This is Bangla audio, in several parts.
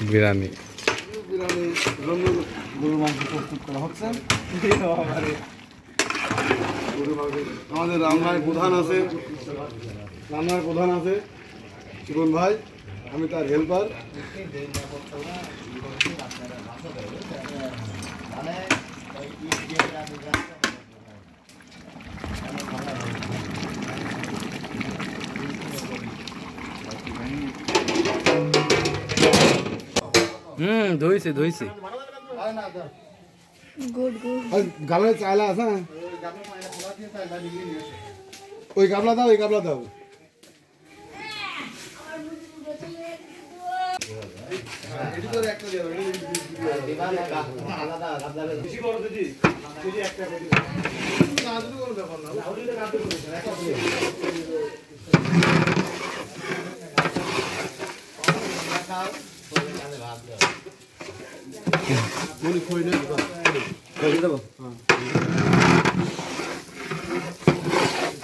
বিরিয়ানি গরুর মাংস প্রস্তুত করা হচ্ছে। আমাদের রান্নার প্রধান আছে জীবন ভাই, আমি তার হেল্পার। ধুইছি গামলা চাইলা আছে না, ওই গামলা দাও,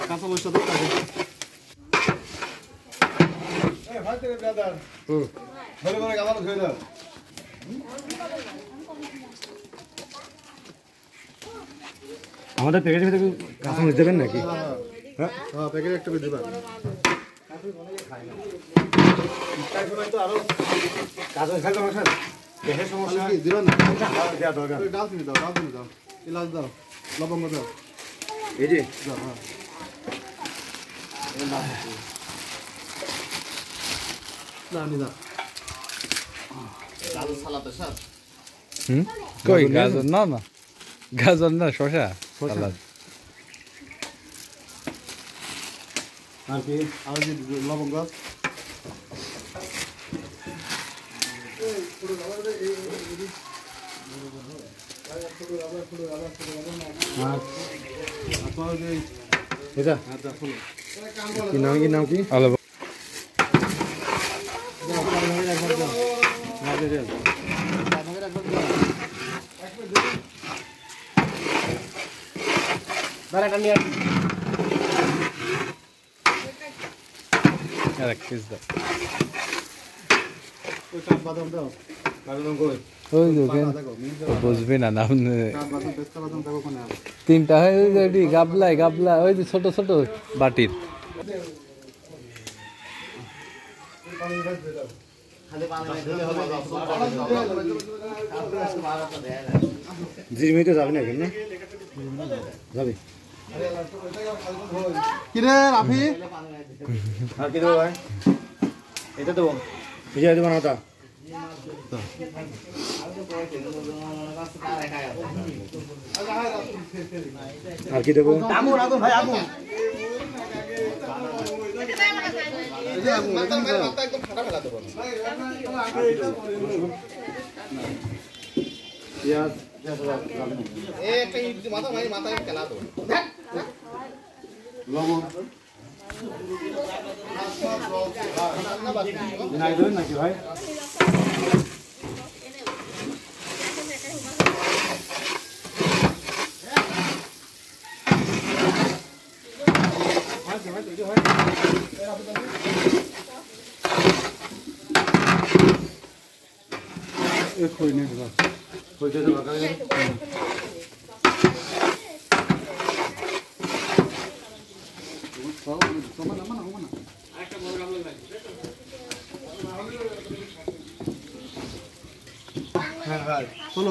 কাঁচা মশলা তো আমাদের প্যাকেটের ভিতরে কাঁচা মরিচ দেবেন নাকি? হ্যাঁ প্যাকেট একটা করে দেবেন। সমস্যা দিবেন না, ডালচিনি দাও, এলাচ দাও, লবঙ্গ দাও, এই যে দাও। হ্যাঁ কই গাজর না গাজর না শসা সালাদ। আর কি আর যে লবঙ্গ এটা কি নাম কি আলো বুঝবি না নাম তিনটা গাবলায় ওই যে ছোট ছোট বাটির জিমিতে যাবি না কেন যাবি কিরে রাফি আর কি দেবো ভাই? এটা দেবো ভিজা দেবো না আর কি দেবো? ভাই পেঁয়াজ লবণ নাকি ভাই?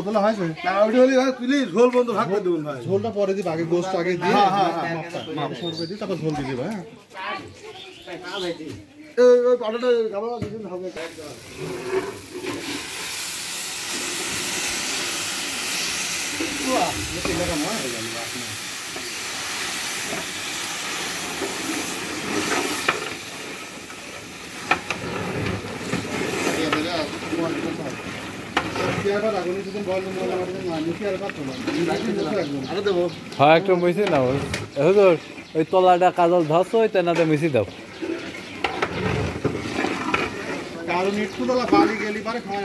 তোলা হয়েছে ঝোল বন্ধু ভাগ করে দেবেন ভাই। ঝোলটা পরে দিই, আগে গোস্ত আগে দিয়ে দিই, তারপর ঝোল দিয়ে দিই ভাই। ওই পাউডারটা গামলা দিন হবে। হ্যাঁ একটু মিশি নাও হুজুর, ওই তলাটা কাজল ধস ওই তেনাতে মিশি দাও। কারণ একটু তলা বাড়ি গেলি পারে খাওয়া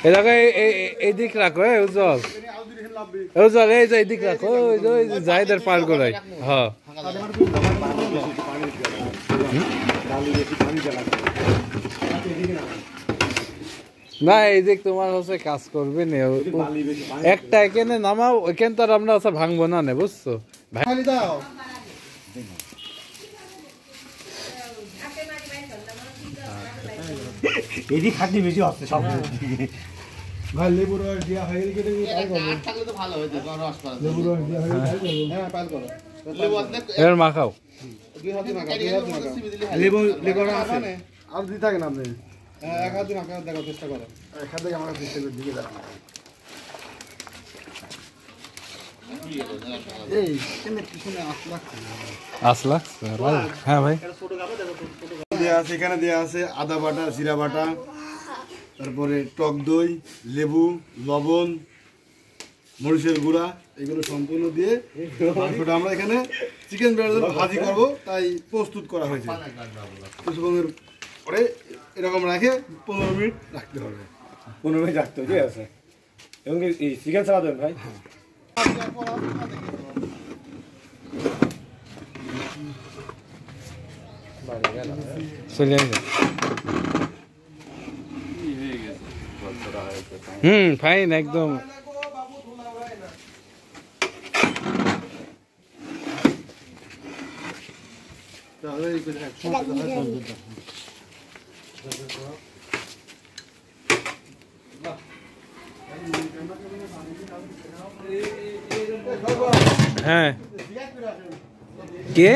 এটাকে এই দিক রাখো উজ্জ্বল উজ্জ্বল এই যে এই দিক রাখো ওই যে জাহিদের পার করাই হ্যাঁ না এই দিক তোমার হচ্ছে কাজ করবে না একটা এখানে নামাও এখানে তো আর আমরা হচ্ছে ভাঙবো না নে বুঝছো এদিক খাটনি বেশি হচ্ছে সব ভাই লেবুর রস দিয়া হয়ে গেলে থাকলে তো ভালো হইতো রস করা লেবুর রস দিয়া হয়ে গেলে হ্যাঁ পাল করো এর মাখাও দুই হাতে মাখা লেবু লেবু আছে আর দুই থাকে না আপনি এক হাতে মাখা দেখো চেষ্টা করো এক হাতে আমার চেষ্টা করে দিকে দাও এই কেমনে পিছনে আসলা হ্যাঁ ভাই দেয়া আছে এখানে দেয়া আছে আদা বাটা জিরা বাটা তারপরে টক দই লেবু লবণ মরিচের গুঁড়া এগুলো সম্পূর্ণ দিয়ে মাংসটা আমরা এখানে চিকেন বিরিয়ানি ভাজি করব তাই প্রস্তুত করা হয়েছে কিছুক্ষণের পরে এরকম রাখে 15 মিনিট রাখতে হবে 15 মিনিট রাখতে ঠিক আছে এবং চিকেন সালাদ দেন ভাই চলে ফাইন একদম হ্যাঁ কে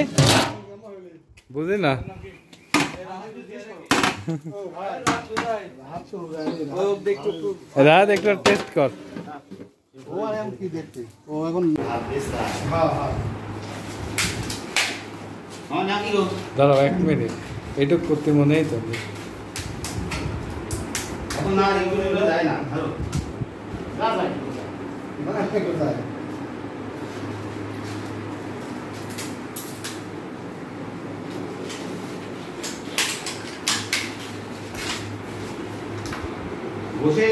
বুঝি না রাত একটু টেস্ট কর ও আর এখন কি দেখতে ও এখন দাঁড়াও 1 মিনিট এইটুক করতে মনেই তো না এগুলো যায় না ধরো না ভাই মানে কোথায় বসে